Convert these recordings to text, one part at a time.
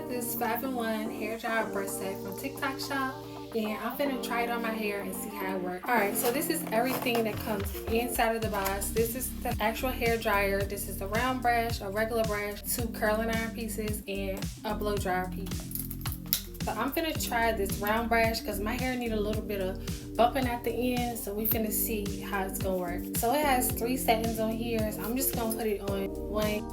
got this 5-in-1 hair dryer brush set from TikTok shop, and I'm finna try it on my hair and see how it works. Alright, so this is everything that comes inside of the box. This is the actual hair dryer. This is the round brush, a regular brush, 2 curling iron pieces, and a blow dryer piece. So I'm finna try this round brush because my hair need a little bit of bumping at the end, so we finna see how it's gonna work. So it has 3 settings on here, so I'm just gonna put it on 1.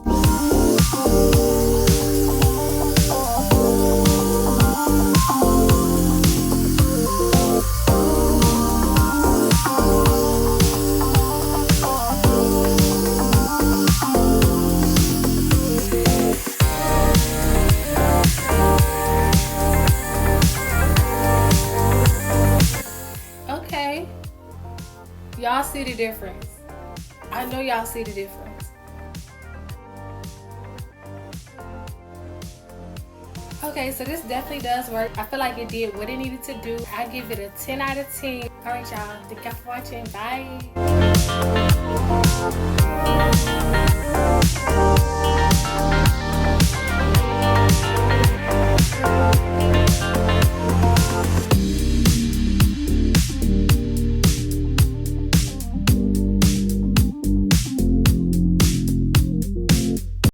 Okay, y'all see the difference. I know y'all see the difference. Okay, so this definitely does work. I feel like it did what it needed to do. I give it a 10 out of 10. Alright y'all, thank y'all for watching. Bye.